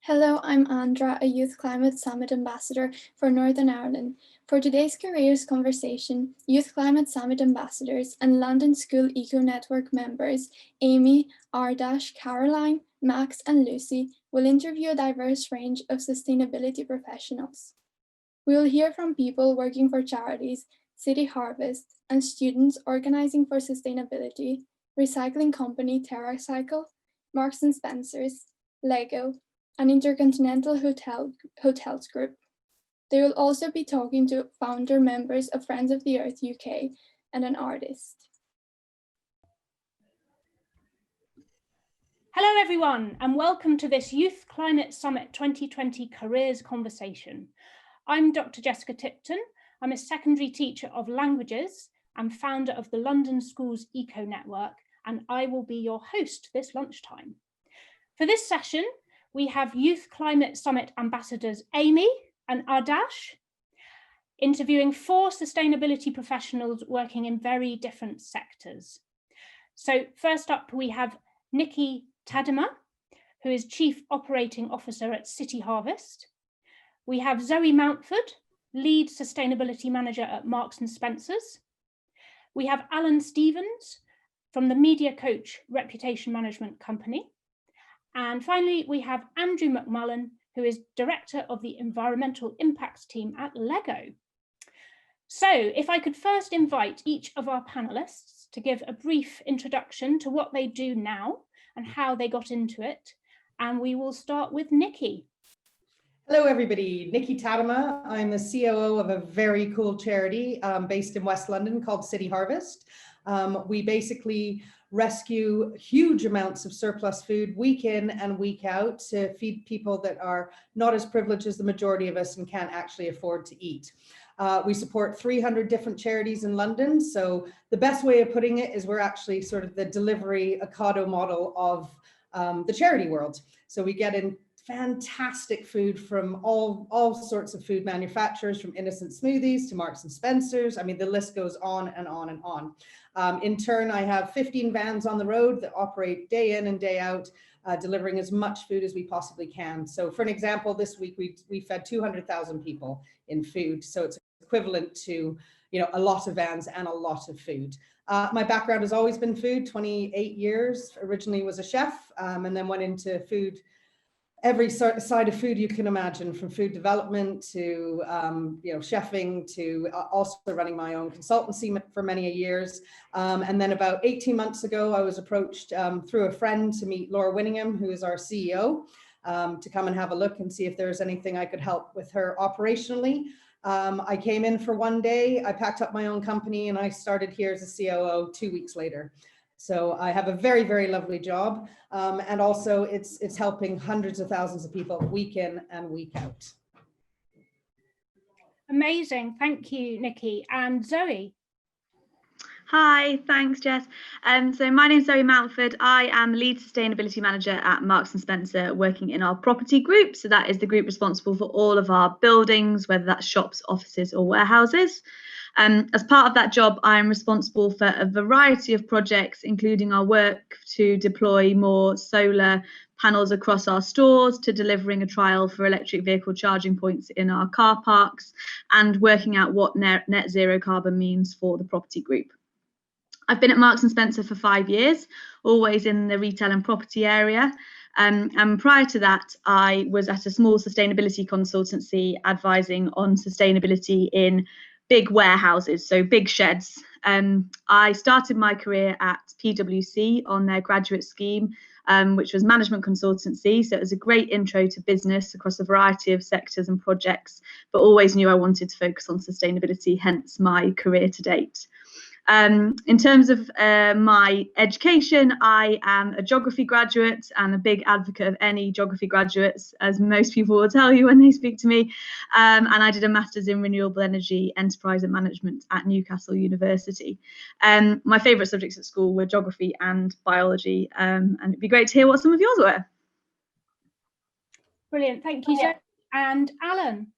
Hello, I'm Andra, a Youth Climate Summit Ambassador for Northern Ireland. For today's Careers Conversation, Youth Climate Summit Ambassadors and London School Eco Network members Aimee, Aardash, Caroline, Max and Lucie will interview a diverse range of sustainability professionals. We will hear from people working for charities, City Harvest, and students organising for sustainability, recycling company Terracycle, Marks & Spencer's, Lego, and Intercontinental Hotels Group. They will also be talking to founder members of Friends of the Earth UK and an artist. Hello everyone, and welcome to this Youth Climate Summit 2020 Careers Conversation. I'm Dr. Jessica Tipton. I'm a secondary teacher of languages and founder of the London Schools Eco Network, and I will be your host this lunchtime. For this session, we have Youth Climate Summit ambassadors Aimee and Aardash, interviewing 4 sustainability professionals working in very different sectors. So first up, we have Nikki Tadema, who is Chief Operating Officer at City Harvest. We have Zoe Mountford, Lead Sustainability Manager at Marks & Spencer's. We have Alan Stevens from the Media Coach Reputation Management Company. And finally, we have Andrew McMullen, who is Director of the Environmental Impacts Team at Lego. So if I could first invite each of our panelists to give a brief introduction to what they do now and how they got into it. And we will start with Nikki. Hello, everybody. Nikki Tadema. I'm the COO of a very cool charity based in West London called City Harvest. We basically rescue huge amounts of surplus food week in and week out to feed people that are not as privileged as the majority of us and can't actually afford to eat. We support 300 different charities in London. So the best way of putting it is we're actually sort of the delivery Ocado model of the charity world. So we get in fantastic food from all sorts of food manufacturers, from innocent smoothies to Marks & Spencer's. I mean, the list goes on and on and on. In turn, I have 15 vans on the road that operate day in and day out, delivering as much food as we possibly can. So for an example, this week we fed 200,000 people in food. So it's equivalent to, a lot of vans and a lot of food. My background has always been food, 28 years. Originally was a chef and then went into food, every side of food you can imagine, from food development to chefing to also running my own consultancy for many years. And then about 18 months ago, I was approached through a friend to meet Laura Winningham, who is our CEO, to come and have a look and see if there's anything I could help with her operationally. I came in for one day, I packed up my own company, and I started here as a COO 2 weeks later. So I have a very, very lovely job. And also it's helping hundreds of thousands of people week in and week out. Amazing. Thank you, Nikki. And Zoe. Hi, thanks, Jess. So my name's Zoe Mountford. I am Lead Sustainability Manager at Marks & Spencer, working in our property group. So that is the group responsible for all of our buildings, whether that's shops, offices or warehouses. As part of that job, I'm responsible for a variety of projects, including our work to deploy more solar panels across our stores, to delivering a trial for electric vehicle charging points in our car parks, and working out what net zero carbon means for the property group. I've been at Marks & Spencer for 5 years, always in the retail and property area. And prior to that, I was at a small sustainability consultancy advising on sustainability in big warehouses, so big sheds. I started my career at PwC on their graduate scheme, which was management consultancy. So it was a great intro to business across a variety of sectors and projects, but always knew I wanted to focus on sustainability, hence my career to date. In terms of my education, I am a geography graduate and a big advocate of any geography graduates, as most people will tell you when they speak to me. And I did a master's in renewable energy, enterprise and management at Newcastle University. My favourite subjects at school were geography and biology, and it'd be great to hear what some of yours were. Brilliant, thank you, Zoe. And Alan.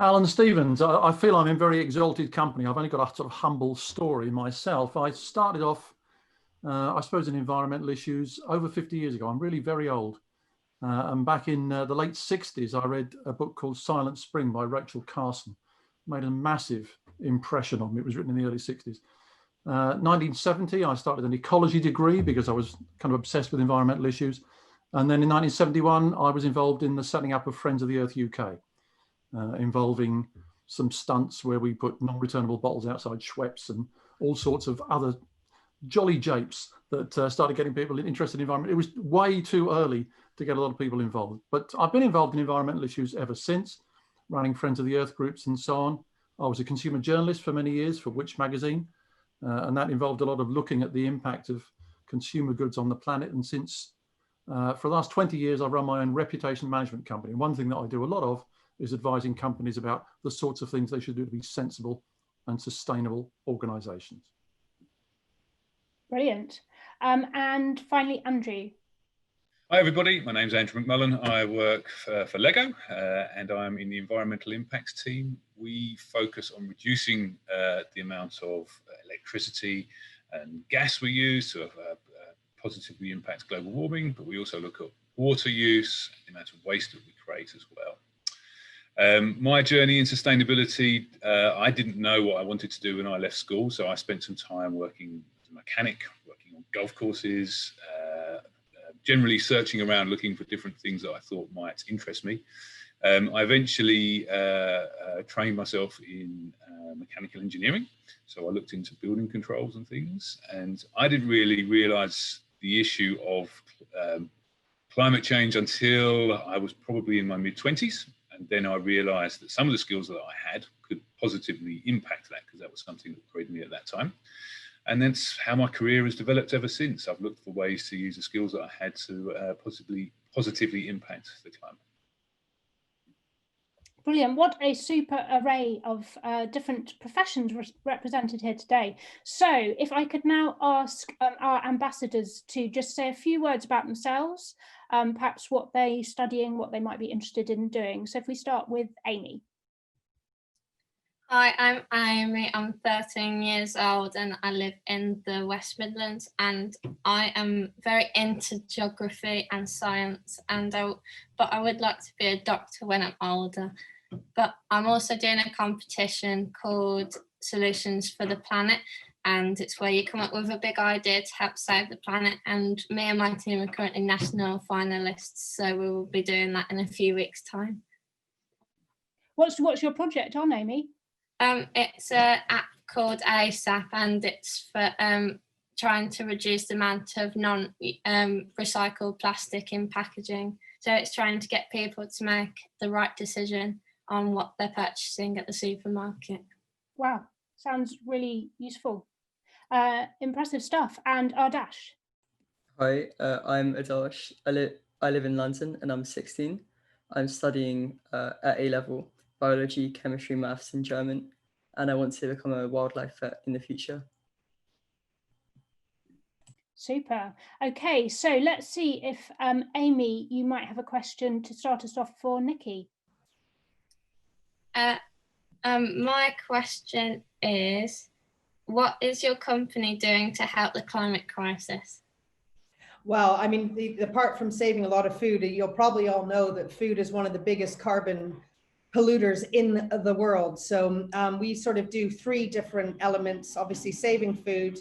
Alan Stevens. I feel I'm in very exalted company. I've only got a sort of humble story myself. I started off, I suppose, in environmental issues over 50 years ago. I'm really very old. And back in the late 60s, I read a book called Silent Spring by Rachel Carson. Made a massive impression on me. It was written in the early 60s. 1970, I started an ecology degree because I was kind of obsessed with environmental issues. And then in 1971, I was involved in the setting up of Friends of the Earth UK, involving some stunts where we put non-returnable bottles outside Schweppes and all sorts of other jolly japes that started getting people interested in environment. It was way too early to get a lot of people involved, but I've been involved in environmental issues ever since, running Friends of the Earth groups and so on. I was a consumer journalist for many years for Which magazine, and that involved a lot of looking at the impact of consumer goods on the planet. And since for the last 20 years, I've run my own reputation management company. And one thing that I do a lot of is advising companies about the sorts of things they should do to be sensible and sustainable organisations. Brilliant. And finally, Andrew. Hi everybody, my name's Andrew McMullen. I work for Lego and I'm in the environmental impacts team. We focus on reducing the amount of electricity and gas we use to positively impact global warming, but we also look at water use, the amount of waste that we create as well. My journey in sustainability, I didn't know what I wanted to do when I left school, so I spent some time working as a mechanic, working on golf courses, generally searching around looking for different things that I thought might interest me. I eventually trained myself in mechanical engineering, so I looked into building controls and things, and I didn't really realise the issue of climate change until I was probably in my mid-20s, and then I realised that some of the skills that I had could positively impact that, because that was something that worried me at that time. And that's how my career has developed ever since. I've looked for ways to use the skills that I had to positively impact the climate. Brilliant. What a super array of different professions represented here today. So if I could now ask our ambassadors to just say a few words about themselves, perhaps what they're studying, what they might be interested in doing. So if we start with Aimee. Hi, I'm Aimee. I'm 13 years old and I live in the West Midlands, and I am very into geography and science, but I would like to be a doctor when I'm older. But I'm also doing a competition called Solutions for the Planet, and it's where you come up with a big idea to help save the planet, and me and my team are currently national finalists, so we will be doing that in a few weeks' time. What's your project on, Aimee? It's an app called ASAP, and it's for trying to reduce the amount of non-recycled plastic in packaging. So it's trying to get people to make the right decision on what they're purchasing at the supermarket. Wow, sounds really useful. Impressive stuff. And Aardash. Hi, I'm Aardash. I live in London and I'm 16. I'm studying at A-level biology, chemistry, maths and German, and I want to become a wildlife vet in the future. Super. Okay, so let's see if Aimee, you might have a question to start us off for Nikki. My question is, what is your company doing to help the climate crisis? Well, I mean, apart from saving a lot of food, you'll probably all know that food is one of the biggest carbon polluters in the world. So we sort of do three different elements: obviously saving food,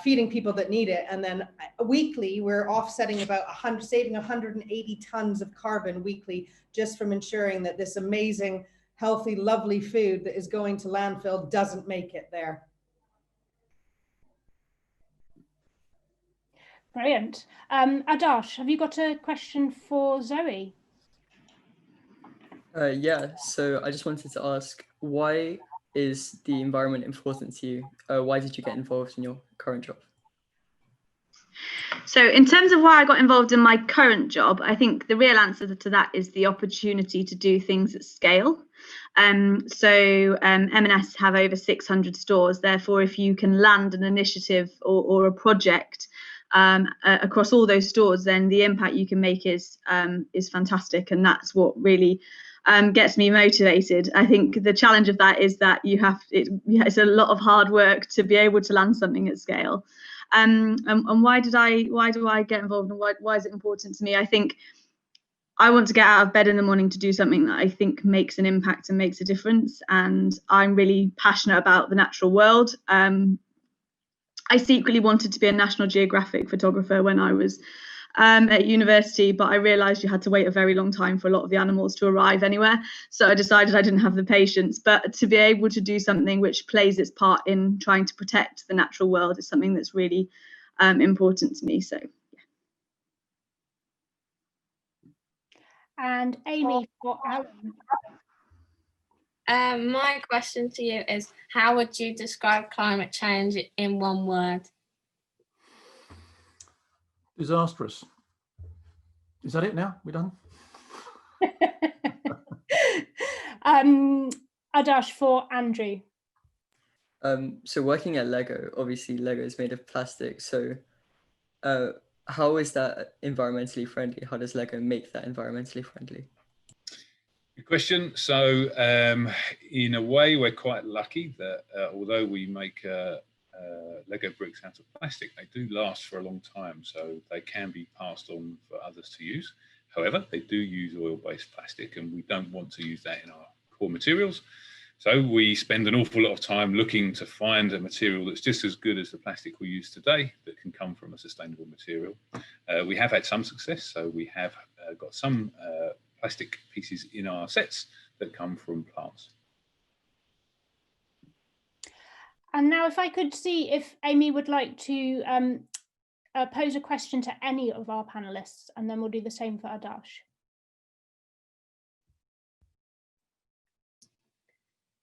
feeding people that need it, and then weekly we're offsetting about saving 180 tons of carbon weekly, just from ensuring that this amazing, healthy, lovely food that is going to landfill doesn't make it there. Brilliant. Aardash, have you got a question for Zoe? Yeah, so I just wanted to ask, why is the environment important to you? Why did you get involved in your current job? So in terms of why I got involved in my current job, I think the real answer to that is the opportunity to do things at scale. M&S have over 600 stores. Therefore, if you can land an initiative or a project across all those stores, then the impact you can make is fantastic, and that's what really gets me motivated. I think the challenge of that is that it's a lot of hard work to be able to land something at scale. And why do I get involved, and why is it important to me? I think I want to get out of bed in the morning to do something that I think makes an impact and makes a difference. And I'm really passionate about the natural world. I secretly wanted to be a National Geographic photographer when I was at university, but I realised you had to wait a very long time for a lot of the animals to arrive anywhere. So I decided I didn't have the patience. But to be able to do something which plays its part in trying to protect the natural world is something that's really important to me. So. And Aimee for Alan. My question to you is, how would you describe climate change in one word? Disastrous. Is that it now? We're done? Aardash for Andrew. So working at Lego, obviously Lego is made of plastic. So how is that environmentally friendly? How does Lego make that environmentally friendly? Good question. So in a way, we're quite lucky that although we make Lego bricks out of plastic, they do last for a long time, so they can be passed on for others to use. However, they do use oil-based plastic, and we don't want to use that in our core materials. So we spend an awful lot of time looking to find a material that's just as good as the plastic we use today that can come from a sustainable material. We have had some success, so we have got some plastic pieces in our sets that come from plants. And now if I could see if Aimee would like to pose a question to any of our panelists, and then we'll do the same for Aardash.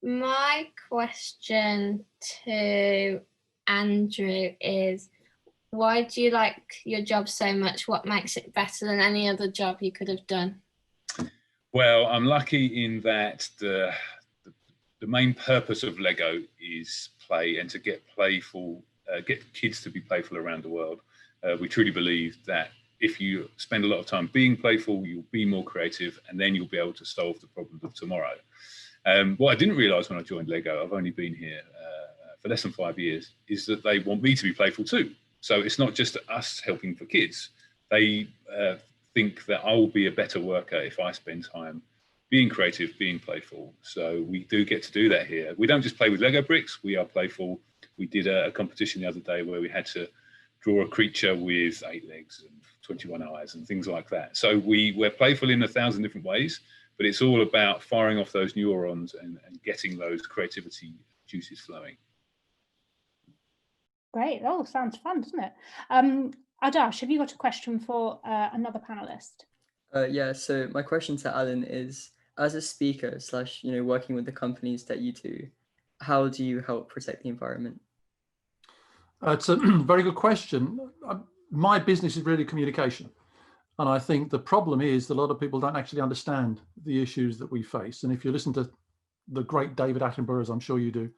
My question to Andrew is, why do you like your job so much? What makes it better than any other job you could have done? Well, I'm lucky in that the main purpose of Lego is play, and to get kids to be playful around the world. We truly believe that if you spend a lot of time being playful, you'll be more creative, and then you'll be able to solve the problems of tomorrow. What I didn't realise when I joined Lego, I've only been here for less than 5 years, is that they want me to be playful too. So it's not just us helping for kids. They think that I will be a better worker if I spend time being creative, being playful. So we do get to do that here. We don't just play with Lego bricks, we are playful. We did a competition the other day where we had to draw a creature with 8 legs and 21 eyes and things like that. So we're playful in 1,000 different ways, but it's all about firing off those neurons and getting those creativity juices flowing. Great. Oh, sounds fun, doesn't it? Aardash, have you got a question for another panelist? Yeah, so my question to Alan is, as a speaker / working with the companies that you do, how do you help protect the environment? It's a very good question. My business is really communication. And I think the problem is that a lot of people don't actually understand the issues that we face. And if you listen to the great David Attenborough, as I'm sure you do,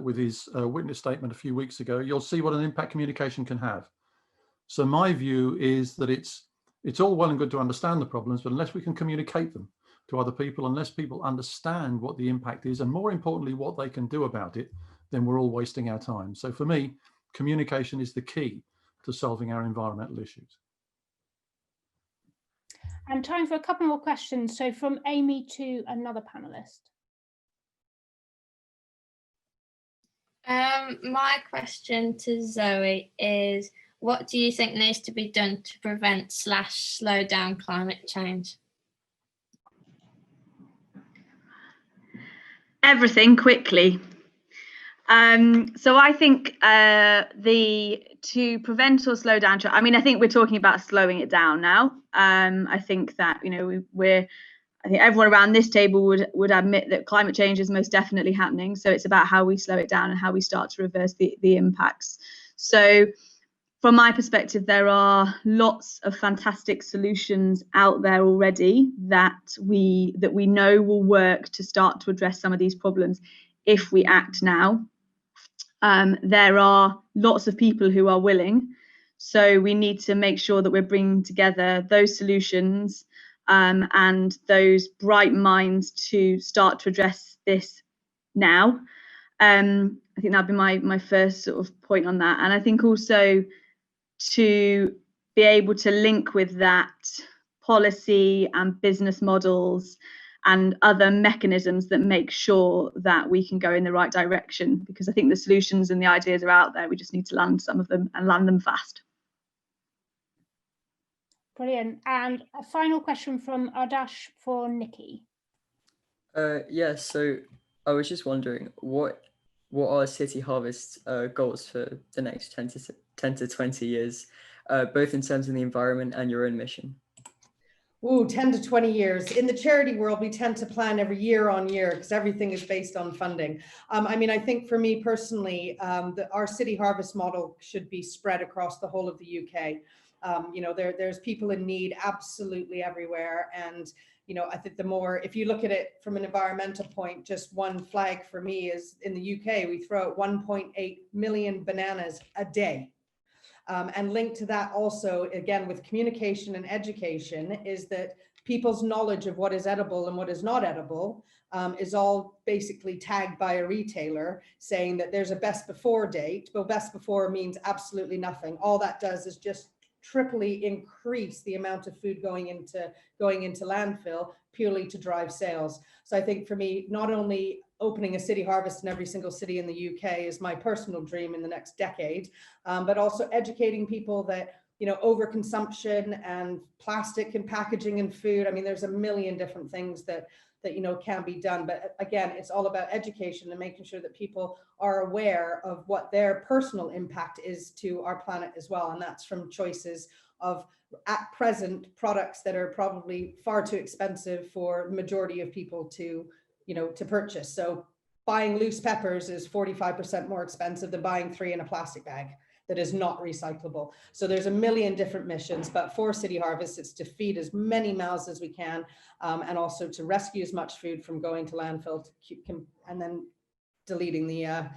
with his witness statement a few weeks ago, you'll see what an impact communication can have. So my view is that it's all well and good to understand the problems, but unless we can communicate them to other people, unless people understand what the impact is, and more importantly, what they can do about it, then we're all wasting our time. So for me, communication is the key to solving our environmental issues. And time for a couple more questions. So from Aimee to another panelist. My question to Zoe is, what do you think needs to be done to prevent / slow down climate change? Everything quickly. So I think to prevent or slow down, I mean, I think we're talking about slowing it down now. I think that, I think everyone around this table would admit that climate change is most definitely happening. So it's about how we slow it down and how we start to reverse the impacts. So from my perspective, there are lots of fantastic solutions out there already that we know will work to start to address some of these problems if we act now. There are lots of people who are willing, so we need to make sure that we're bringing together those solutions and those bright minds to start to address this now. I think that'd be my first sort of point on that. And I think also to be able to link with that policy and business models and other mechanisms that make sure that we can go in the right direction, because I think the solutions and the ideas are out there. We just need to land some of them and land them fast. Brilliant. And a final question from Aardash for Nikki. Yeah, so I was just wondering, what are City Harvest's goals for the next 10 to 20 years, both in terms of the environment and your own mission? Ooh, 10 to 20 years. In the charity world, we tend to plan every year on year because everything is based on funding. I mean, I think for me personally, our City Harvest model should be spread across the whole of the UK. You know, there's people in need absolutely everywhere. And, you know, I think the more, if you look at it from an environmental point, just one flag for me is in the UK, we throw out 1.8 million bananas a day. And linked to that also, again, with communication and education, is that people's knowledge of what is edible and what is not edible is all basically tagged by a retailer saying that there's a best before date. Well, best before means absolutely nothing. All that does is just triply increase the amount of food going into landfill purely to drive sales. So I think for me, not only opening a City Harvest in every single city in the UK is my personal dream in the next decade, but also educating people that, you know, overconsumption and plastic and packaging and food. I mean, there's a million different things that you know can be done, but again, it's all about education and making sure that people are aware of what their personal impact is to our planet as well. And that's from choices of at present products that are probably far too expensive for the majority of people to, you know, to purchase. So buying loose peppers is 45% more expensive than buying 3 in a plastic bag that is not recyclable. So there's a million different missions, but for City Harvest, it's to feed as many mouths as we can, and also to rescue as much food from going to landfill, and then deleting the,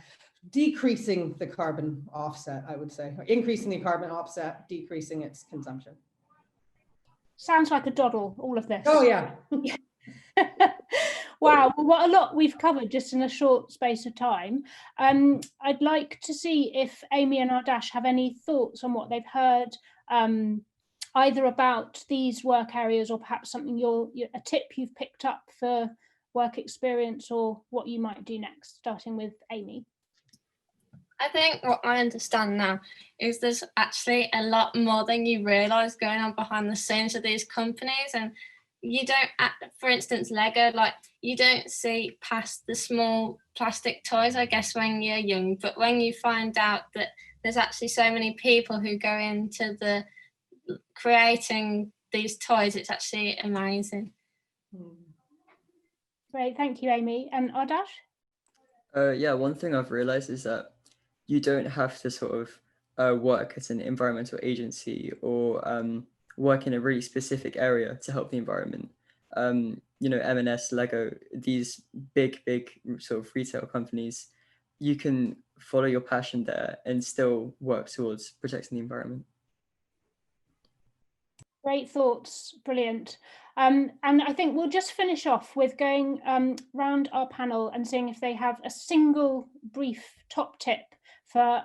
decreasing the carbon offset, I would say, or increasing the carbon offset, decreasing its consumption. Sounds like a doddle, all of this. Oh yeah. Wow, well, what a lot we've covered just in a short space of time. I'd like to see if Aimee and Aardash have any thoughts on what they've heard, either about these work areas or perhaps something a tip you've picked up for work experience or what you might do next, starting with Aimee. I think what I understand now is there's actually a lot more than you realise going on behind the scenes of these companies. And you don't, for instance, Lego, like you don't see past the small plastic toys, I guess, when you're young. But when you find out that there's actually so many people who go into the creating these toys, it's actually amazing. Great, thank you, Aimee. And Aardash? Yeah, one thing I've realized is that you don't have to sort of work at an environmental agency or work in a really specific area to help the environment. You know, M&S, Lego, these big sort of retail companies, you can follow your passion there and still work towards protecting the environment. Great thoughts, brilliant. And I think we'll just finish off with going round our panel and seeing if they have a single brief top tip for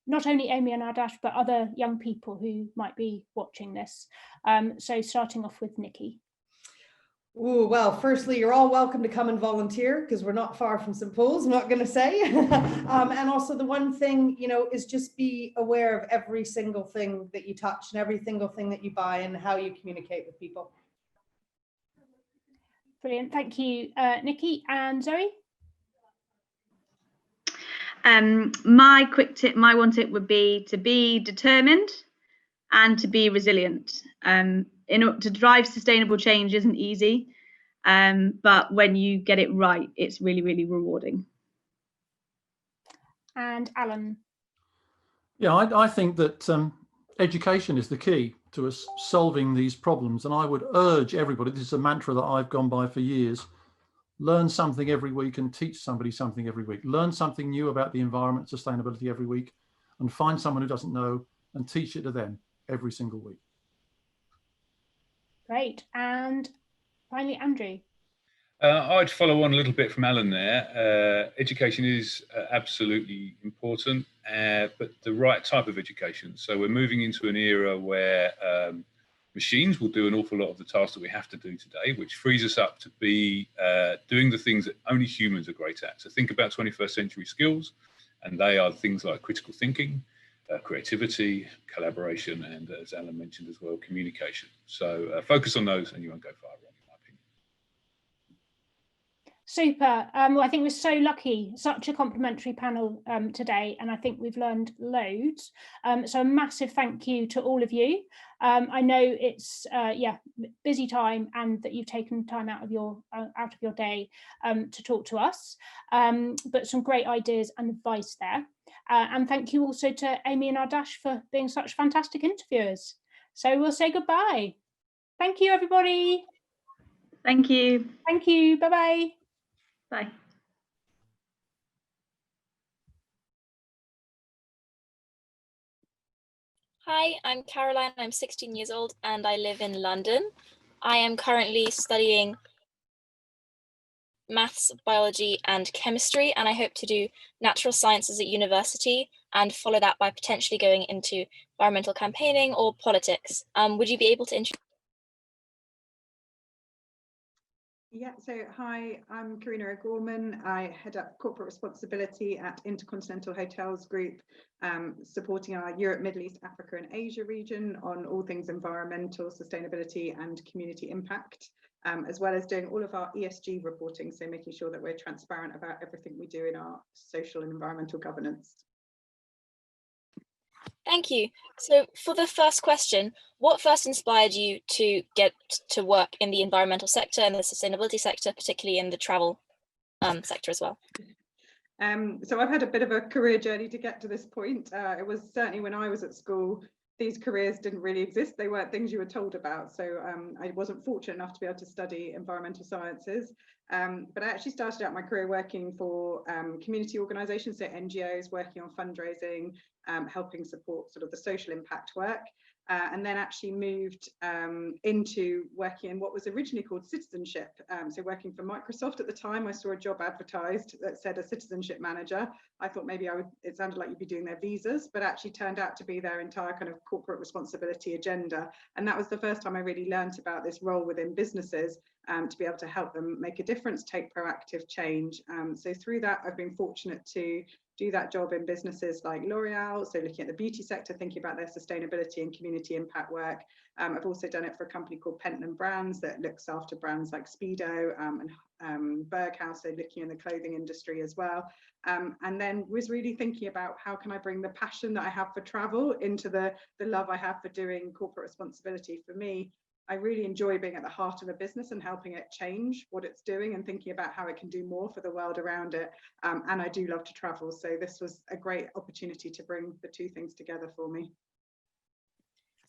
not only Aimee and Aardash, but other young people who might be watching this. So starting off with Nikki. Ooh, well, firstly, you're all welcome to come and volunteer because we're not far from St. Paul's, I'm not going to say. And also the one thing, you know, is just be aware of every single thing that you touch and every single thing that you buy and how you communicate with people. Brilliant, thank you, Nikki. And Zoe? My quick tip, my one tip would be to be determined and to be resilient. To drive sustainable change isn't easy, but when you get it right, it's really, really rewarding. And Alan? Yeah, I think that education is the key to us solving these problems. And I would urge everybody, this is a mantra that I've gone by for years, learn something every week and teach somebody something every week. Learn something new about the environment, sustainability every week, and find someone who doesn't know and teach it to them every single week. Great. And finally, Andrew. I'd follow on a little bit from Alan there. Education is absolutely important, but the right type of education. So we're moving into an era where Machines will do an awful lot of the tasks that we have to do today, which frees us up to be doing the things that only humans are great at. So think about 21st century skills, and they are things like critical thinking, creativity, collaboration, and as Alan mentioned as well, communication. So focus on those and you won't go far wrong, in my opinion. Super. Well, I think we're so lucky, such a complimentary panel today, and I think we've learned loads. So a massive thank you to all of you. I know it's busy time, and that you've taken time out of your day to talk to us, but some great ideas and advice there. And thank you also to Aimee and Aardash for being such fantastic interviewers. So we'll say goodbye. Thank you, everybody. Thank you. Thank you. Bye-bye. Bye. Hi, I'm Caroline. I'm 16 years old and I live in London. I am currently studying maths, biology and chemistry, and I hope to do natural sciences at university and follow that by potentially going into environmental campaigning or politics. Would you be able to introduce? Yeah, so hi, I'm Karina O'Gorman. I head up corporate responsibility at Intercontinental Hotels Group, supporting our Europe, Middle East, Africa and Asia region on all things environmental, sustainability and community impact, as well as doing all of our ESG reporting, so making sure that we're transparent about everything we do in our social and environmental governance. Thank you. So for the first question, what first inspired you to get to work in the environmental sector and the sustainability sector, particularly in the travel sector as well? So I've had a bit of a career journey to get to this point. It was certainly when I was at school, these careers didn't really exist. They weren't things you were told about. So I wasn't fortunate enough to be able to study environmental sciences. But I actually started out my career working for community organisations, so NGOs, working on fundraising, helping support sort of the social impact work, and then actually moved into working in what was originally called citizenship. So working for Microsoft at the time, I saw a job advertised that said a citizenship manager. I thought maybe it sounded like you'd be doing their visas, but actually turned out to be their entire kind of corporate responsibility agenda. And that was the first time I really learned about this role within businesses, to be able to help them make a difference, take proactive change. So through that, I've been fortunate to do that job in businesses like L'Oreal, so looking at the beauty sector, thinking about their sustainability and community impact work. I've also done it for a company called Pentland Brands that looks after brands like Speedo and Berghaus, so looking in the clothing industry as well. And then was really thinking about how can I bring the passion that I have for travel into the love I have for doing corporate responsibility. For me, I really enjoy being at the heart of a business and helping it change what it's doing and thinking about how it can do more for the world around it. And I do love to travel. So this was a great opportunity to bring the two things together for me.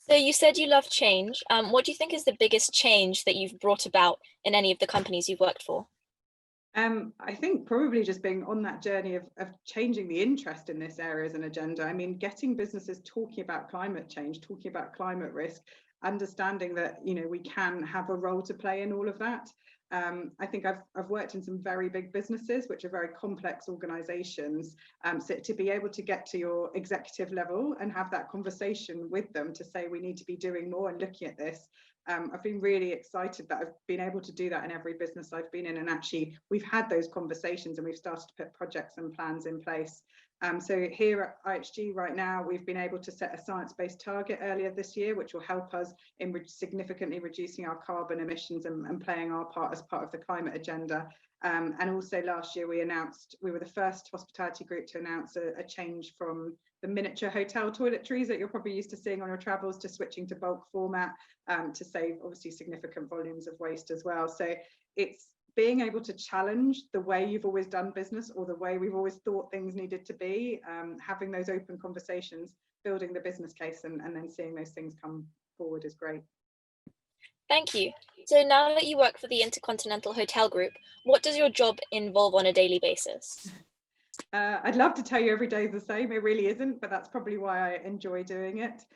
So you said you love change. What do you think is the biggest change that you've brought about in any of the companies you've worked for? I think probably just being on that journey of changing the interest in this area as an agenda. I mean, getting businesses talking about climate change, talking about climate risk, understanding that, you know, we can have a role to play in all of that. I think I've worked in some very big businesses, which are very complex organizations. So to be able to get to your executive level and have that conversation with them to say we need to be doing more and looking at this. I've been really excited that I've been able to do that in every business I've been in, and actually we've had those conversations and we've started to put projects and plans in place. So here at IHG right now, we've been able to set a science-based target earlier this year, which will help us in significantly reducing our carbon emissions and playing our part as part of the climate agenda. And also last year we were the first hospitality group to announce a change from the miniature hotel toiletries that you're probably used to seeing on your travels to switching to bulk format, to save obviously significant volumes of waste as well. So it's being able to challenge the way you've always done business or the way we've always thought things needed to be, having those open conversations, building the business case and then seeing those things come forward is great. Thank you. So now that you work for the Intercontinental Hotel Group, what does your job involve on a daily basis? I'd love to tell you every day is the same. It really isn't, but that's probably why I enjoy doing it.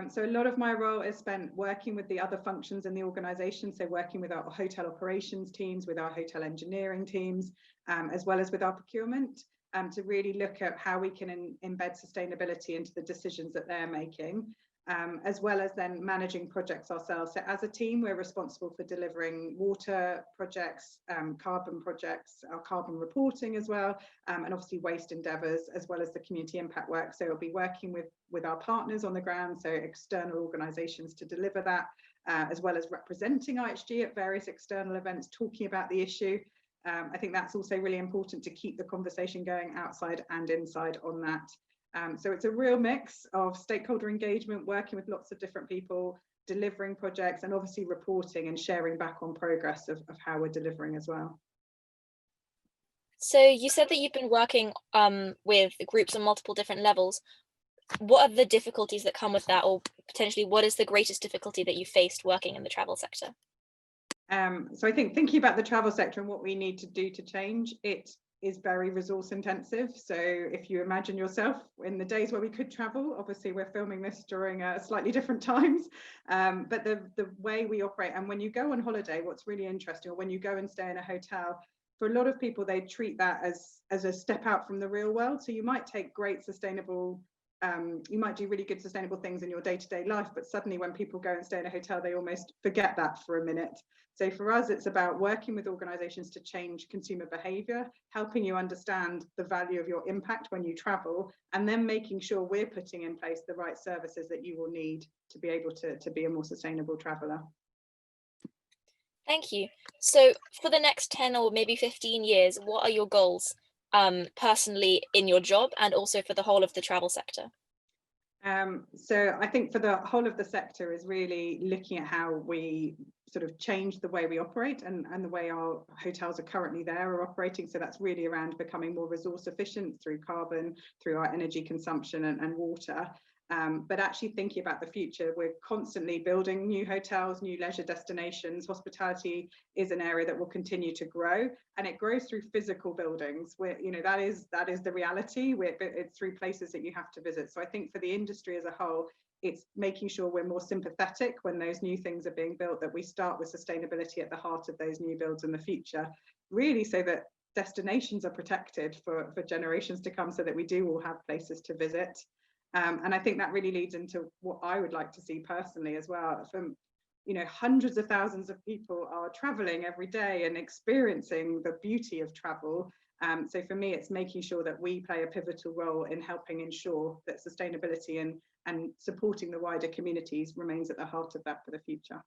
So a lot of my role is spent working with the other functions in the organisation, so working with our hotel operations teams, with our hotel engineering teams, as well as with our procurement, to really look at how we can embed sustainability into the decisions that they're making. as well as then managing projects ourselves. So as a team, we're responsible for delivering water projects, carbon projects, our carbon reporting as well, and obviously waste endeavours, as well as the community impact work. So we'll be working with our partners on the ground, so external organisations to deliver that, as well as representing IHG at various external events, talking about the issue. I think that's also really important to keep the conversation going outside and inside on that. So it's a real mix of stakeholder engagement, working with lots of different people, delivering projects, and obviously reporting and sharing back on progress of how we're delivering as well. So you said that you've been working with groups on multiple different levels. What are the difficulties that come with that, or potentially what is the greatest difficulty that you faced working in the travel sector? So I think thinking about the travel sector and what we need to do to change, it is very resource intensive. So if you imagine yourself in the days where we could travel, obviously we're filming this during slightly different times, but the way we operate, and when you go on holiday, what's really interesting, or when you go and stay in a hotel, for a lot of people, they treat that as a step out from the real world. So you might take great sustainable, you might do really good sustainable things in your day-to-day life, but suddenly when people go and stay in a hotel, they almost forget that for a minute. So for us, it's about working with organisations to change consumer behaviour, helping you understand the value of your impact when you travel, and then making sure we're putting in place the right services that you will need to be able to be a more sustainable traveller. Thank you. So for the next 10 or maybe 15 years, what are your goals personally in your job and also for the whole of the travel sector? So I think for the whole of the sector is really looking at how we sort of change the way we operate and the way our hotels are currently there are operating. So that's really around becoming more resource efficient through carbon, through our energy consumption and water. But actually thinking about the future, we're constantly building new hotels, new leisure destinations. Hospitality is an area that will continue to grow, and it grows through physical buildings. Where, you know, that is the reality. It's through places that you have to visit. So I think for the industry as a whole, it's making sure we're more sympathetic when those new things are being built, that we start with sustainability at the heart of those new builds in the future, really so that destinations are protected for generations to come, so that we do all have places to visit. And I think that really leads into what I would like to see personally as well. From, you know, hundreds of thousands of people are traveling every day and experiencing the beauty of travel. So for me, it's making sure that we play a pivotal role in helping ensure that sustainability and supporting the wider communities remains at the heart of that for the future.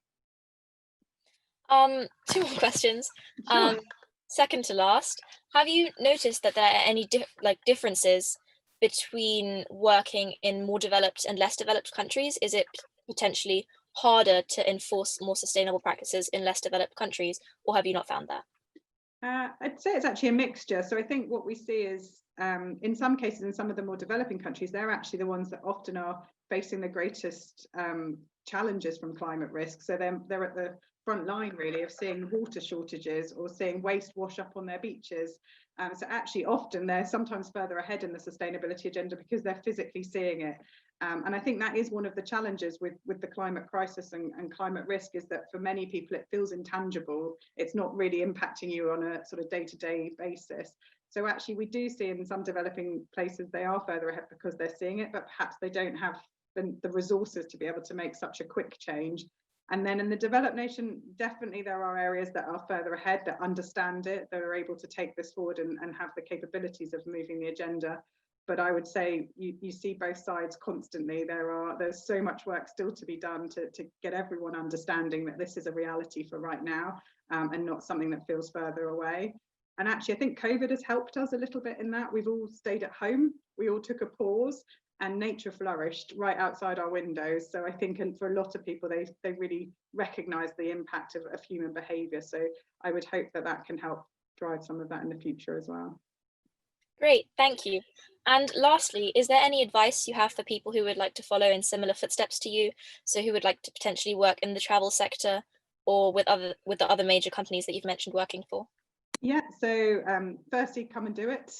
2 more questions. Sure. Second to last, have you noticed that there are any differences between working in more developed and less developed countries? Is it potentially harder to enforce more sustainable practices in less developed countries, or have you not found that? I'd say it's actually a mixture. So I think what we see is, in some cases, in some of the more developing countries, they're actually the ones that often are facing the greatest challenges from climate risk. So they're at the front line, really, of seeing water shortages or seeing waste wash up on their beaches. So actually, often they're sometimes further ahead in the sustainability agenda because they're physically seeing it. And I think that is one of the challenges with the climate crisis and climate risk, is that for many people it feels intangible. It's not really impacting you on a sort of day-to-day basis. So actually we do see in some developing places they are further ahead because they're seeing it, but perhaps they don't have the resources to be able to make such a quick change. And then in the developed nation, definitely there are areas that are further ahead, that understand it, that are able to take this forward and have the capabilities of moving the agenda. But I would say you see both sides constantly. There's so much work still to be done to get everyone understanding that this is a reality for right now, and not something that feels further away. And actually, I think COVID has helped us a little bit in that. We've all stayed at home. We all took a pause, and nature flourished right outside our windows. So I think, and for a lot of people, they really recognise the impact of human behaviour. So I would hope that can help drive some of that in the future as well. Great, thank you. And lastly, is there any advice you have for people who would like to follow in similar footsteps to you? So who would like to potentially work in the travel sector or with the other major companies that you've mentioned working for? Yeah, so firstly, come and do it.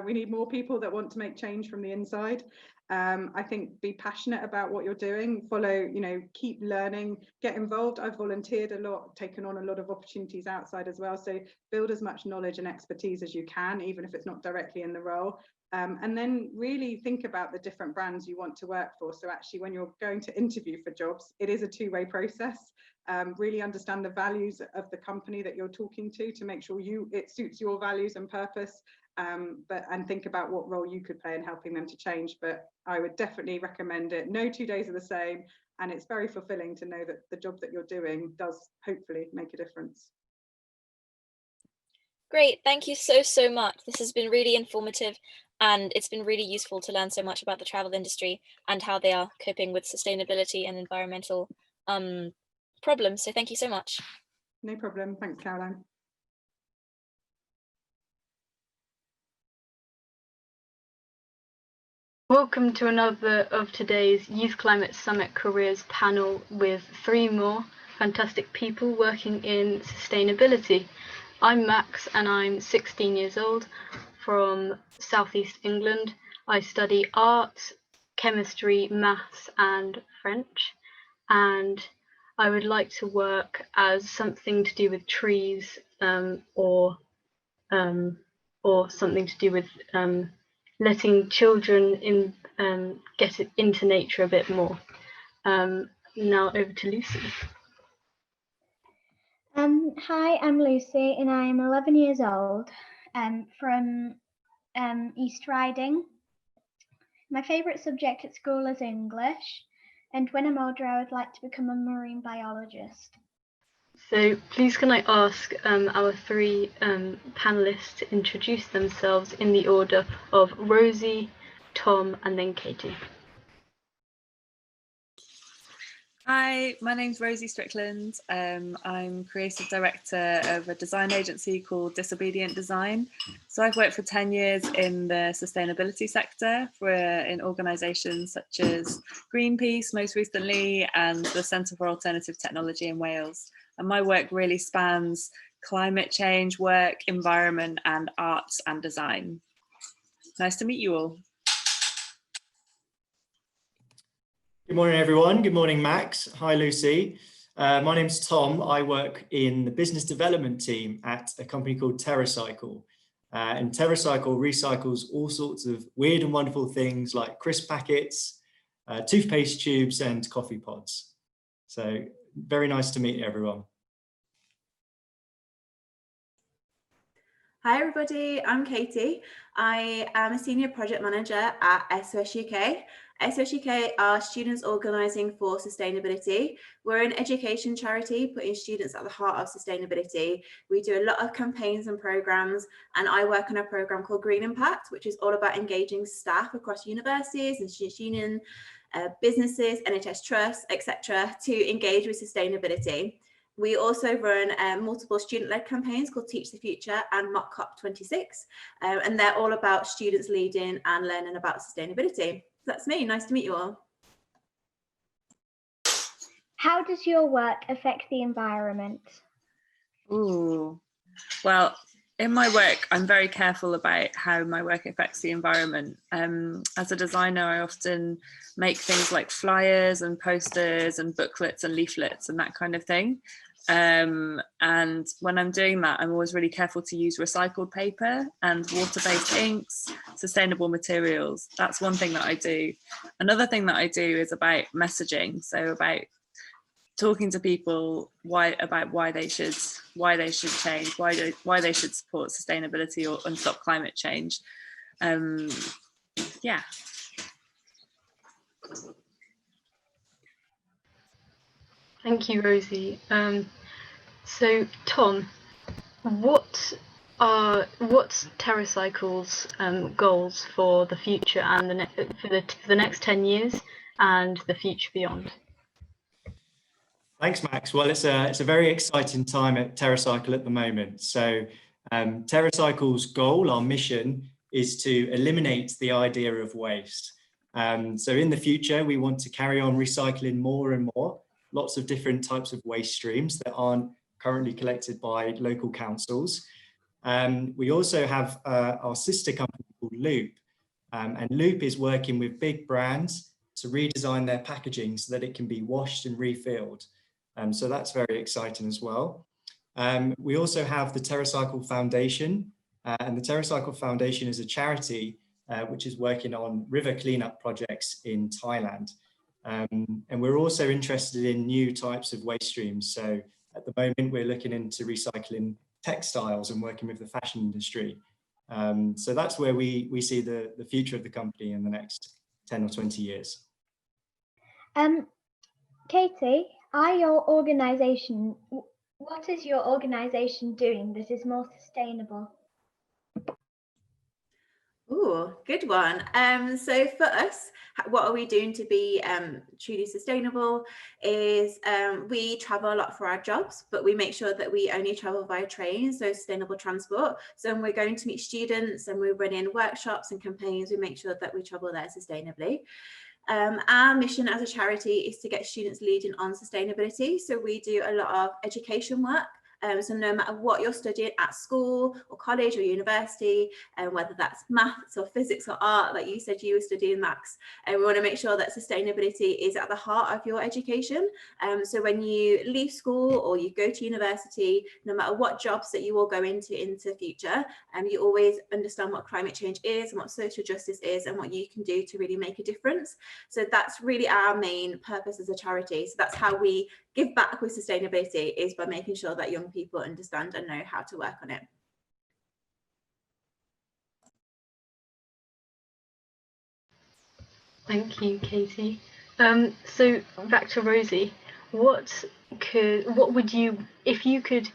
We need more people that want to make change from the inside. I think be passionate about what you're doing, follow, keep learning, get involved. I've volunteered a lot, taken on a lot of opportunities outside as well. So build as much knowledge and expertise as you can, even if it's not directly in the role. And then really think about the different brands you want to work for. So actually, when you're going to interview for jobs, it is a two-way process. Really understand the values of the company that you're talking to make sure it suits your values and purpose, and think about what role you could play in helping them to change. But I would definitely recommend it. No 2 days are the same, and it's very fulfilling to know that the job that you're doing does hopefully make a difference. Great, thank you so much. This has been really informative, and it's been really useful to learn so much about the travel industry and how they are coping with sustainability and environmental problems. So thank you so much. No problem. Thanks, Caroline. Welcome to another of today's Youth Climate Summit Careers panel with 3 more fantastic people working in sustainability. I'm Max and I'm 16 years old from Southeast England. I study arts, chemistry, maths and French, and I would like to work as something to do with trees or something to do with letting children get into nature a bit more. Now over to Lucie. Hi, I'm Lucie and I'm 11 years old from East Riding. My favourite subject at school is English, and when I'm older I would like to become a marine biologist. So please can I ask our 3 panellists to introduce themselves in the order of Rosie, Tom and then Katie. Hi, my name's Rosie Strickland. I'm creative director of a design agency called Disobedient Design. So I've worked for 10 years in the sustainability sector in organisations such as Greenpeace most recently and the Centre for Alternative Technology in Wales. And my work really spans climate change work, environment and arts and design. Nice to meet you all. Good morning, everyone. Good morning, Max. Hi, Lucie. My name's Tom. I work in the business development team at a company called Terracycle. And Terracycle recycles all sorts of weird and wonderful things like crisp packets, toothpaste tubes and coffee pods. So very nice to meet everyone. Hi everybody, I'm Katie. I am a senior project manager at SOS-UK. SOS-UK are Students Organising for Sustainability. We're an education charity putting students at the heart of sustainability. We do a lot of campaigns and programmes, and I work on a programme called Green Impact, which is all about engaging staff across universities and students' union, businesses, NHS trusts, etc., to engage with sustainability. We also run multiple student-led campaigns called Teach the Future and Mock COP26, and they're all about students leading and learning about sustainability. So that's me. Nice to meet you all. How does your work affect the environment? Ooh, well, in my work, I'm very careful about how my work affects the environment. As a designer, I often make things like flyers and posters and booklets and leaflets and that kind of thing. And when I'm doing that, I'm always really careful to use recycled paper and water-based inks, sustainable materials. That's one thing that I do. Another thing that I do is about messaging. So about talking to people about why they should change, why they should support sustainability and stop climate change. Yeah. Thank you, Rosie. So Tom, what's Terracycle's goals for the future and for the next 10 years and the future beyond? Thanks, Max. Well, it's a very exciting time at Terracycle at the moment. So Terracycle's goal, our mission, is to eliminate the idea of waste. So in the future, we want to carry on recycling more and more, lots of different types of waste streams that aren't currently collected by local councils. We also have our sister company called Loop, and Loop is working with big brands to redesign their packaging so that it can be washed and refilled. So that's very exciting as well. We also have the Terracycle Foundation, and the Terracycle Foundation is a charity which is working on river cleanup projects in Thailand. And we're also interested in new types of waste streams. So at the moment, we're looking into recycling textiles and working with the fashion industry. So that's where we see the future of the company in the next 10 or 20 years. Katie, what is your organisation doing that is more sustainable? Ooh, good one. So for us, what are we doing to be truly sustainable is we travel a lot for our jobs, but we make sure that we only travel via train, so sustainable transport. So when we're going to meet students and we're running workshops and campaigns, we make sure that we travel there sustainably. Our mission as a charity is to get students leading on sustainability. So we do a lot of education work. So no matter what you're studying at school or college or university, and whether that's maths or physics or art, like you said you were studying maths, and we want to make sure that sustainability is at the heart of your education. So when you leave school or you go to university, no matter what jobs that you will go into future, you always understand what climate change is and what social justice is and what you can do to really make a difference. So that's really our main purpose as a charity. So that's how we give back with sustainability, is by making sure that young people understand and know how to work on it. Thank you, Katie. So back to Rosie, what would you, if you could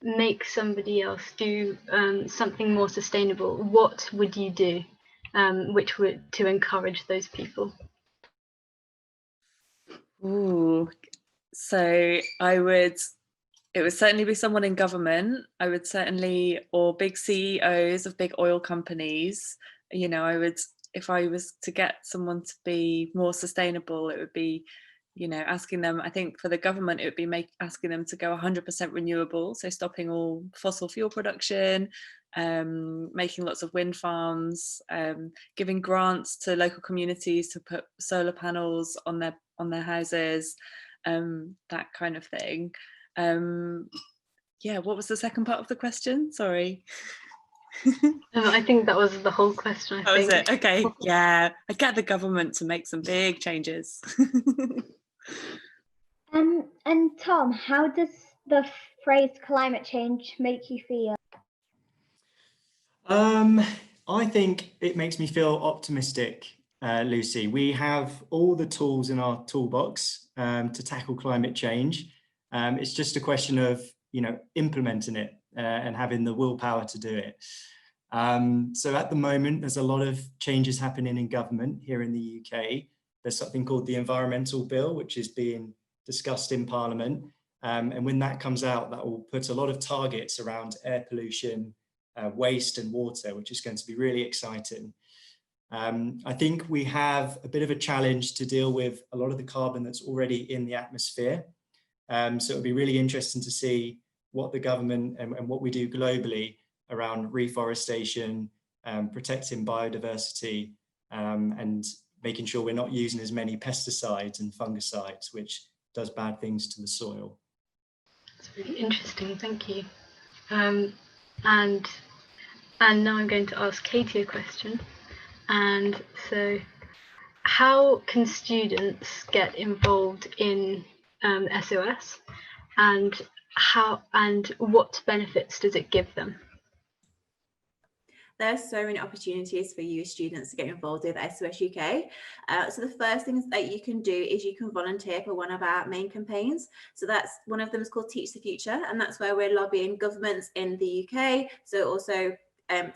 make somebody else do something more sustainable, what would you do to encourage those people? Ooh, so it would certainly be someone in government. I would certainly, or big CEOs of big oil companies. You know, if I was to get someone to be more sustainable, it would be, you know, asking them, I think for the government, it would be asking them to go 100% renewable. So stopping all fossil fuel production, making lots of wind farms, giving grants to local communities to put solar panels on their houses, that kind of thing. Yeah, what was the second part of the question? Sorry. I think that was the whole question. That was it. Okay. Yeah, I'd get the government to make some big changes. And Tom, how does the phrase climate change make you feel? I think it makes me feel optimistic, Lucie. We have all the tools in our toolbox to tackle climate change. It's just a question of, you know, implementing it and having the willpower to do it. So at the moment, there's a lot of changes happening in government here in the UK. There's something called the Environmental Bill, which is being discussed in Parliament. And when that comes out, that will put a lot of targets around air pollution, waste and water, which is going to be really exciting. I think we have a bit of a challenge to deal with a lot of the carbon that's already in the atmosphere. So it'll be really interesting to see what the government and what we do globally around reforestation, protecting biodiversity, and making sure we're not using as many pesticides and fungicides, which does bad things to the soil. That's really interesting, thank you. And now I'm going to ask Katie a question. And so, how can students get involved in SOS, and what benefits does it give them? There's so many opportunities for you as students to get involved with SOS-UK. So the first thing that you can do is you can volunteer for one of our main campaigns. So that's one of them is called Teach the Future, and that's where we're lobbying governments in the UK, so also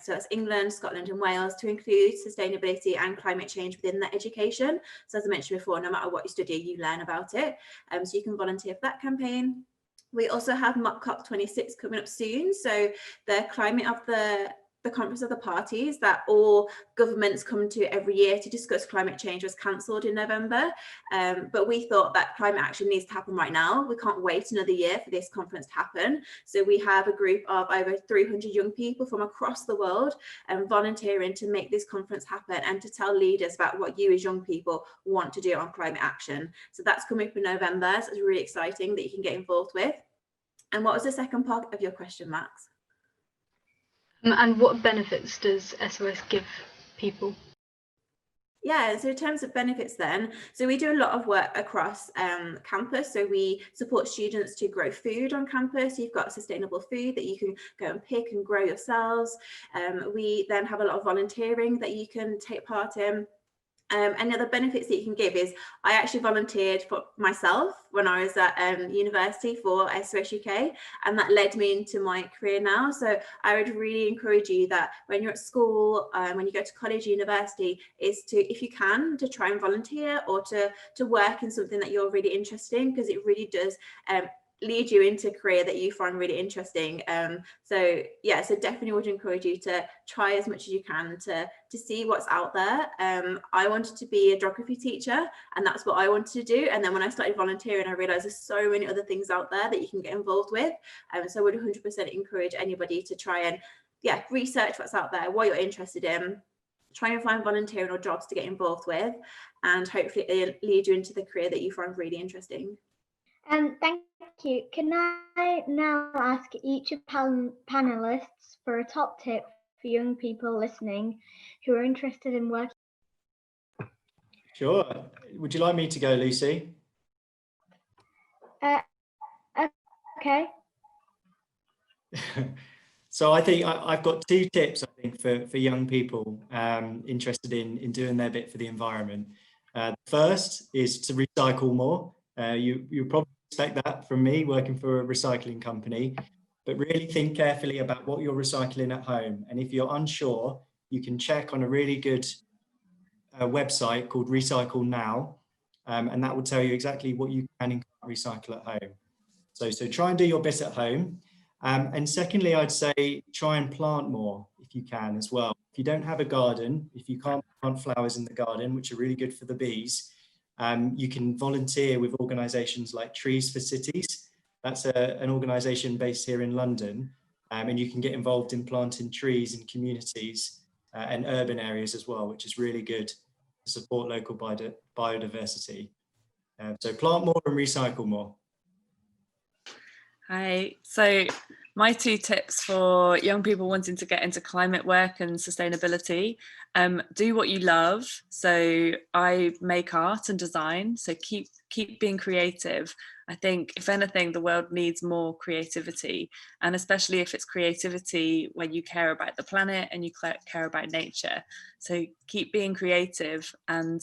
so it's England, Scotland and Wales, to include sustainability and climate change within their education. So as I mentioned before, no matter what you study, you learn about it. So you can volunteer for that campaign. We also have COP26 coming up soon. So the climate of the Conference of the Parties that all governments come to every year to discuss climate change was cancelled in November. But we thought that climate action needs to happen right now. We can't wait another year for this conference to happen. So we have a group of over 300 young people from across the world volunteering to make this conference happen and to tell leaders about what you as young people want to do on climate action. So that's coming up in November. So it's really exciting that you can get involved with. And what was the second part of your question, Max? And what benefits does SOS give people? Yeah, so in terms of benefits then, so we do a lot of work across campus. So we support students to grow food on campus. You've got sustainable food that you can go and pick and grow yourselves. We then have a lot of volunteering that you can take part in. And the other benefits that you can give is I actually volunteered for myself when I was at university for SOS-UK, and that led me into my career now. So I would really encourage you that when you're at school, when you go to college, university, is to, if you can, to try and volunteer or to work in something that you're really interested in, because it really does lead you into a career that you find really interesting. So yeah, so definitely would encourage you to try as much as you can to see what's out there. I wanted to be a geography teacher, and that's what I wanted to do. And then when I started volunteering, I realized there's so many other things out there that you can get involved with. So I would 100% encourage anybody to try and research what's out there, what you're interested in, try and find volunteering or jobs to get involved with, and hopefully it'll lead you into the career that you find really interesting. Thank you. Can I now ask each of panelists for a top tip for young people listening who are interested in working? Sure. Would you like me to go, Lucie? Okay. So I think I've got two tips, I think, for young people interested in doing their bit for the environment. First is to recycle more. You probably expect that from me working for a recycling company, but really think carefully about what you're recycling at home. And if you're unsure, you can check on a really good website called Recycle Now, and that will tell you exactly what you can and can't recycle at home. So try and do your bit at home. And secondly, I'd say try and plant more if you can as well. If you don't have a garden, if you can't plant flowers in the garden, which are really good for the bees, you can volunteer with organisations like Trees for Cities. That's an organisation based here in London, and you can get involved in planting trees in communities and urban areas as well, which is really good to support local biodiversity. So plant more and recycle more. Hi, so my two tips for young people wanting to get into climate work and sustainability: do what you love. So I make art and design, so keep being creative. I think if anything, the world needs more creativity, and especially if it's creativity when you care about the planet and you care about nature. So keep being creative, and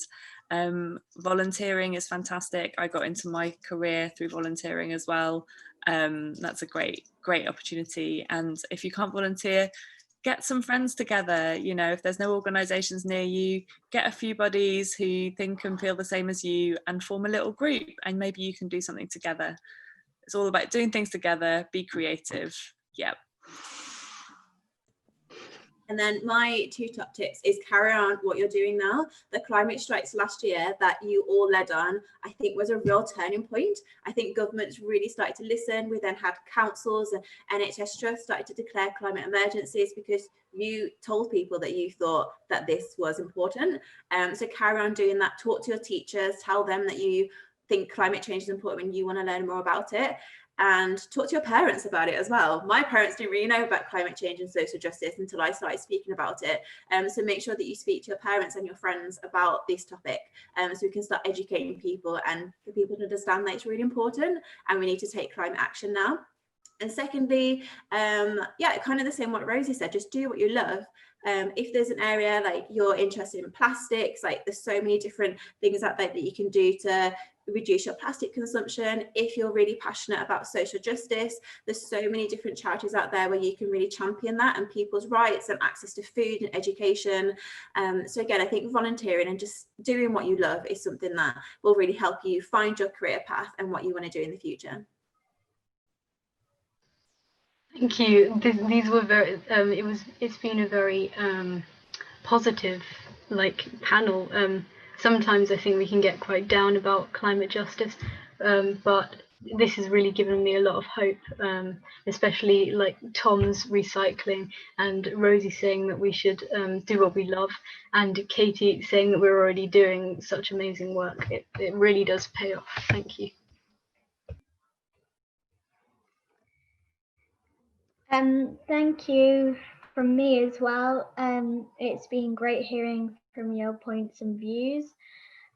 volunteering is fantastic. I got into my career through volunteering as well. That's a great opportunity. And if you can't volunteer, get some friends together. You know, if there's no organisations near you, get a few buddies who think and feel the same as you and form a little group, and maybe you can do something together. It's all about doing things together, be creative. Yep. And then my two top tips is carry on what you're doing now. The climate strikes last year that you all led on, I think, was a real turning point. I think governments really started to listen. We then had councils and NHS trusts started to declare climate emergencies because you told people that you thought that this was important. So carry on doing that. Talk to your teachers, tell them that you think climate change is important and you want to learn more about it. And talk to your parents about it as well. My parents didn't really know about climate change and social justice until I started speaking about it. So make sure that you speak to your parents and your friends about this topic, so we can start educating people and for people to understand that it's really important and we need to take climate action now. And secondly, kind of the same what Rosie said, just do what you love. If there's an area like you're interested in plastics, like there's so many different things out there that you can do to reduce your plastic consumption. If you're really passionate about social justice, there's so many different charities out there where you can really champion that and people's rights and access to food and education. So again, I think volunteering and just doing what you love is something that will really help you find your career path and what you want to do in the future. Thank you. These were very. It's been a very positive panel. Sometimes I think we can get quite down about climate justice, but this has really given me a lot of hope, especially like Tom's recycling and Rosie saying that we should do what we love, and Katie saying that we're already doing such amazing work. It really does pay off. Thank you. Thank you from me as well. It's been great hearing from your points and views.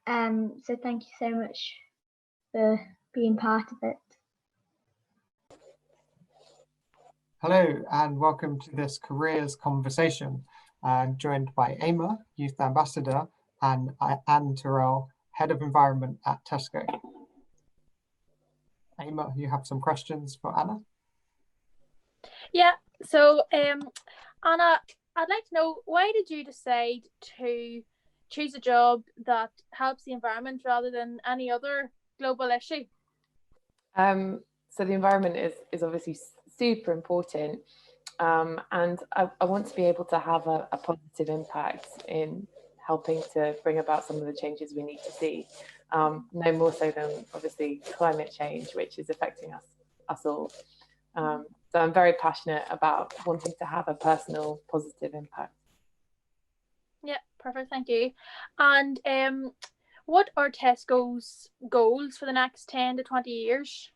So thank you so much for being part of it. Hello and welcome to this careers conversation. I'm joined by Emer, Youth Ambassador, and Anne Terrell, Head of Environment at Tesco. Emer, you have some questions for Anna? Yeah, so Anna, I'd like to know, why did you decide to choose a job that helps the environment rather than any other global issue? So the environment is obviously super important, and I want to be able to have a positive impact in helping to bring about some of the changes we need to see, no more so than obviously climate change, which is affecting us all. So I'm very passionate about wanting to have a personal positive impact. Yeah, perfect, thank you. And what are Tesco's goals for the next 10 to 20 years?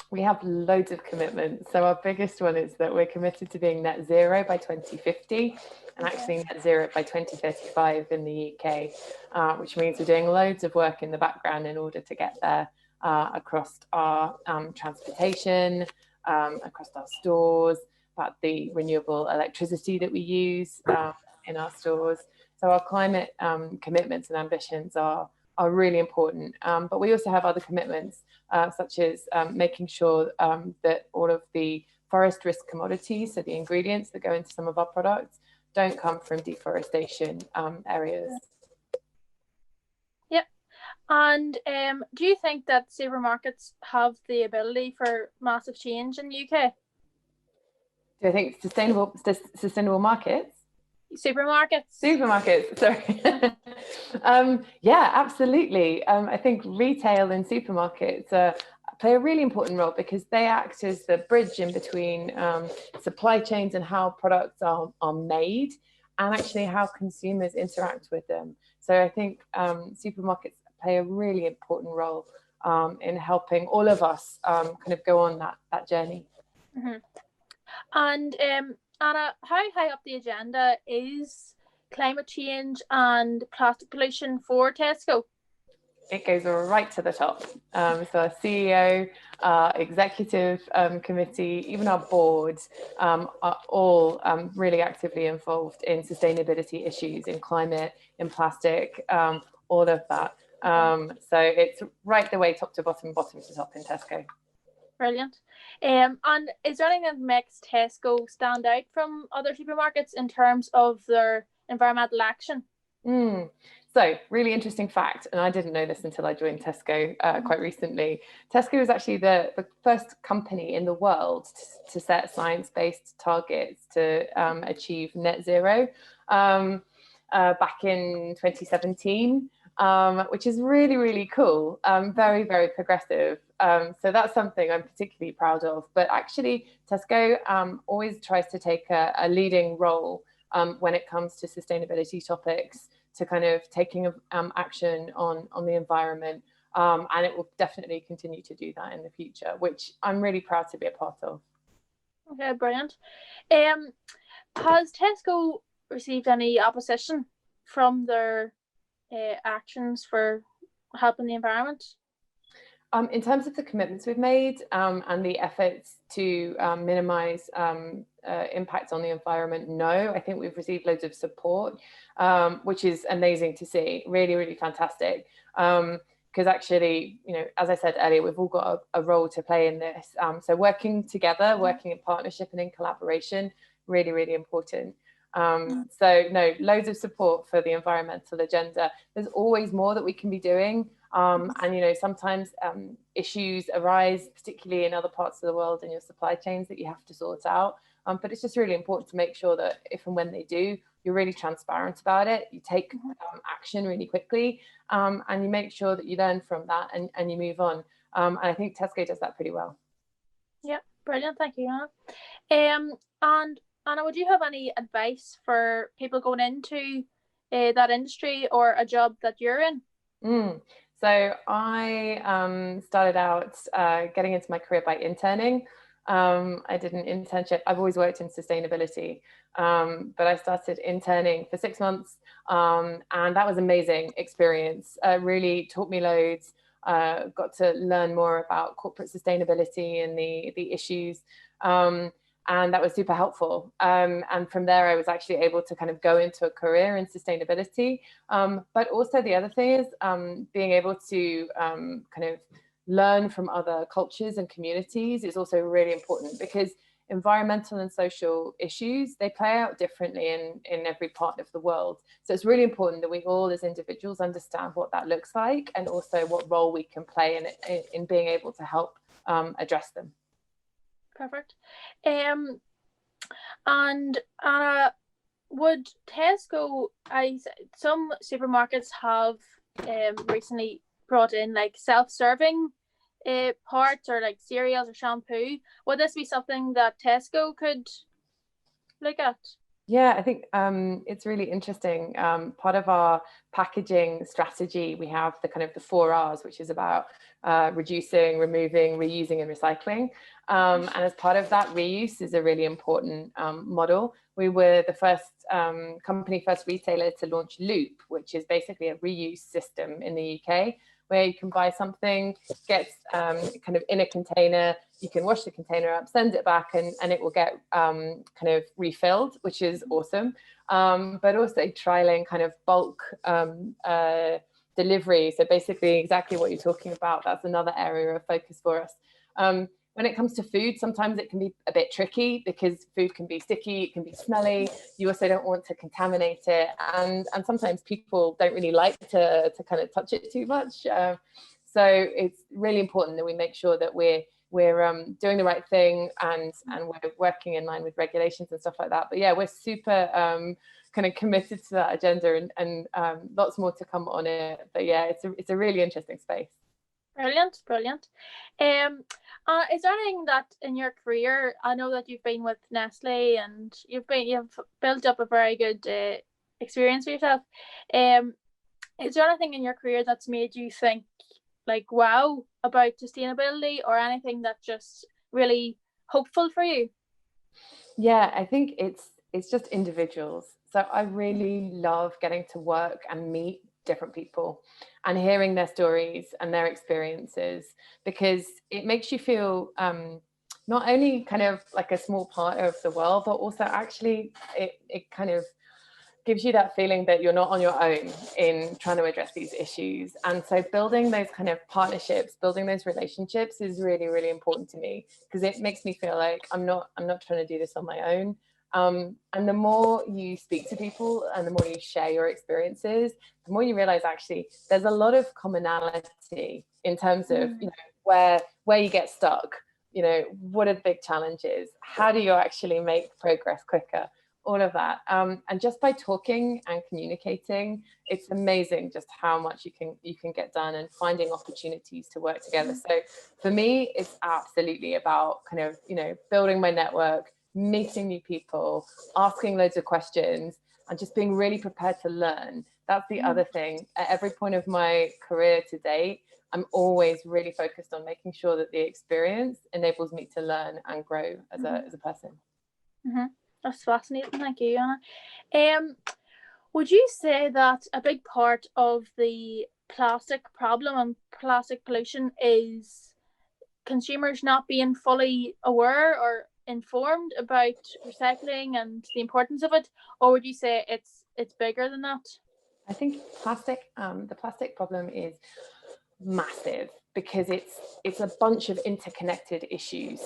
We have loads of commitments. So our biggest one is that we're committed to being net zero by 2050 and actually net zero by 2035 in the UK, which means we're doing loads of work in the background in order to get there, across our transportation, across our stores, about the renewable electricity that we use in our stores. So our climate commitments and ambitions are really important, but we also have other commitments, such as making sure that all of the forest risk commodities, so the ingredients that go into some of our products, don't come from deforestation areas. Yep. And do you think that supermarkets have the ability for massive change in the UK? Do I think sustainable markets? Supermarkets, sorry. Yeah, absolutely. I think retail and supermarkets play a really important role because they act as the bridge in between supply chains and how products are made, and actually how consumers interact with them. So I think supermarkets play a really important role in helping all of us kind of go on that journey. Mm-hmm. And Anna, how high up the agenda is climate change and plastic pollution for Tesco? It goes right to the top. So our CEO, our executive committee, even our boards are all really actively involved in sustainability issues, in climate, in plastic, all of that. So it's right the way top to bottom, bottom to top in Tesco. Brilliant. And is there anything that makes Tesco stand out from other supermarkets in terms of their environmental action? So really interesting fact, and I didn't know this until I joined Tesco quite recently. Tesco was actually the first company in the world to set science-based targets to achieve net zero back in 2017. Which is really, really cool, very, very progressive. So that's something I'm particularly proud of. But actually, Tesco always tries to take a leading role when it comes to sustainability topics, to kind of taking action on the environment. And it will definitely continue to do that in the future, which I'm really proud to be a part of. Okay, brilliant. Has Tesco received any opposition from their actions for helping the environment? In terms of the commitments we've made and the efforts to minimise impact on the environment, no. I think we've received loads of support, which is amazing to see, really, really fantastic. Because actually, you know, as I said earlier, we've all got a role to play in this. So working together, working in partnership and in collaboration, really, really important. So no, loads of support for the environmental agenda. There's always more that we can be doing. And, you know, sometimes issues arise, particularly in other parts of the world in your supply chains that you have to sort out. But it's just really important to make sure that if and when they do, you're really transparent about it. You take action really quickly, and you make sure that you learn from that and you move on. And I think Tesco does that pretty well. Yeah, brilliant. Thank you, Anna. And Anna, would you have any advice for people going into that industry or a job that you're in? So I started out getting into my career by interning. I did an internship. I've always worked in sustainability, but I started interning for 6 months, and that was an amazing experience. Really taught me loads. Got to learn more about corporate sustainability and the issues, and that was super helpful. And from there, I was actually able to kind of go into a career in sustainability. But also the other thing is being able to kind of learn from other cultures and communities is also really important, because environmental and social issues, they play out differently in every part of the world. So it's really important that we all as individuals understand what that looks like, and also what role we can play in being able to help address them. Perfect. And Anna, would Tesco, some supermarkets have recently brought in like self-serving parts, or like cereals or shampoo. Would this be something that Tesco could look at? Yeah, I think it's really interesting. Part of our packaging strategy, we have the kind of the 4 R's, which is about reducing, removing, reusing, and recycling. And as part of that, reuse is a really important model. We were the first first retailer to launch Loop, which is basically a reuse system in the UK, where you can buy something, gets kind of in a container, you can wash the container up, send it back, and it will get kind of refilled, which is awesome. But also trialing kind of bulk delivery. So basically exactly what you're talking about, that's another area of focus for us. When it comes to food, sometimes it can be a bit tricky, because food can be sticky, it can be smelly. You also don't want to contaminate it. And sometimes people don't really like to kind of touch it too much. So it's really important that we make sure that we're doing the right thing, and we're working in line with regulations and stuff like that. But yeah, we're super kind of committed to that agenda, and lots more to come on it. But yeah, it's a really interesting space. Brilliant. Is there anything that in your career, I know that you've been with Nestle and you've built up a very good experience for yourself. Is there anything in your career that's made you think like wow about sustainability, or anything that's just really hopeful for you? Yeah, I think it's just individuals. So I really love getting to work and meet different people and hearing their stories and their experiences, because it makes you feel not only kind of like a small part of the world, but also actually it kind of gives you that feeling that you're not on your own in trying to address these issues. And so building those kind of partnerships, building those relationships is really, really important to me, because it makes me feel like I'm not trying to do this on my own. And the more you speak to people and the more you share your experiences, the more you realize actually there's a lot of commonality in terms of, you know, where you get stuck, you know, what are the big challenges, how do you actually make progress quicker, all of that. And just by talking and communicating, it's amazing just how much you can get done, and finding opportunities to work together. So for me, it's absolutely about kind of, you know, building my network, meeting new people, asking loads of questions, and just being really prepared to learn. That's the other thing. At every point of my career to date, I'm always really focused on making sure that the experience enables me to learn and grow as a person. That's fascinating. Thank you, Anna. Would you say that a big part of the plastic problem and plastic pollution is consumers not being fully aware or informed about recycling and the importance of it, or would you say it's bigger than that? I think the plastic problem is massive, because it's a bunch of interconnected issues.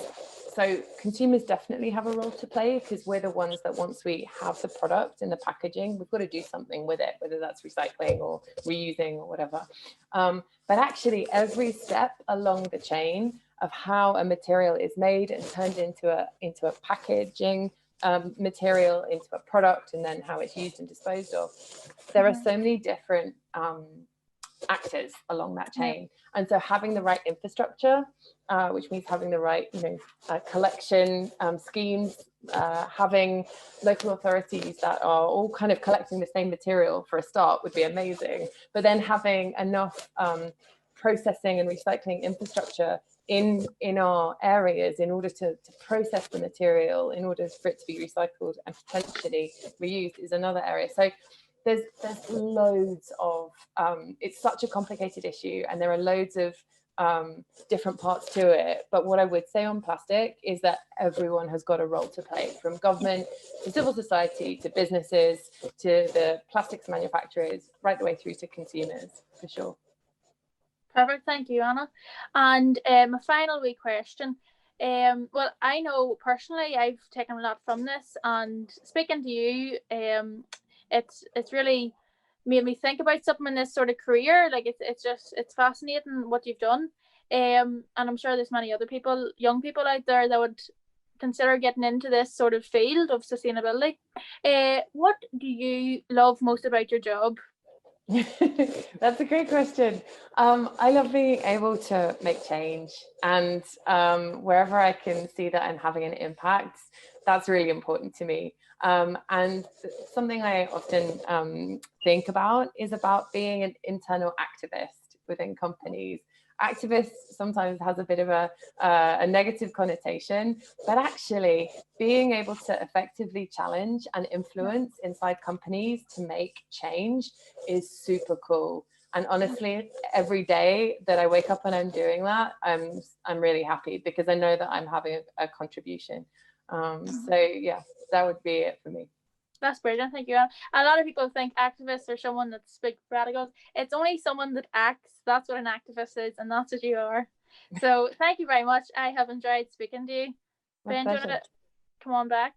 So consumers definitely have a role to play, because we're the ones that once we have the product in the packaging, we've got to do something with it, whether that's recycling or reusing or whatever. But actually every step along the chain of how a material is made and turned into a packaging material, into a product, and then how it's used and disposed of, there are so many different actors along that chain. And so having the right infrastructure, which means having the right, you know, collection schemes, having local authorities that are all kind of collecting the same material for a start would be amazing. But then having enough processing and recycling infrastructure in our areas in order to process the material, in order for it to be recycled and potentially reused, is another area. So there's loads of, it's such a complicated issue, and there are loads of different parts to it. But what I would say on plastic is that everyone has got a role to play, from government to civil society to businesses to the plastics manufacturers, right the way through to consumers, for sure. Perfect, thank you, Anna. And a final wee question. Well, I know personally I've taken a lot from this, and speaking to you, it's really made me think about something in this sort of career. Like it's fascinating what you've done. And I'm sure there's many other people, young people out there, that would consider getting into this sort of field of sustainability. What do you love most about your job? That's a great question. I love being able to make change, and wherever I can see that I'm having an impact, that's really important to me. And something I often think about is about being an internal activist within companies. Activist sometimes has a bit of a negative connotation, but actually being able to effectively challenge and influence inside companies to make change is super cool. And honestly, every day that I wake up and I'm doing that, I'm really happy, because I know that I'm having a contribution. So yeah, that would be it for me. That's brilliant, thank you. A lot of people think activists are someone that's big radicals. It's only someone that acts. That's what an activist is, and that's what you are. So thank you very much. I have enjoyed speaking to you. Ben, do you want to come on back?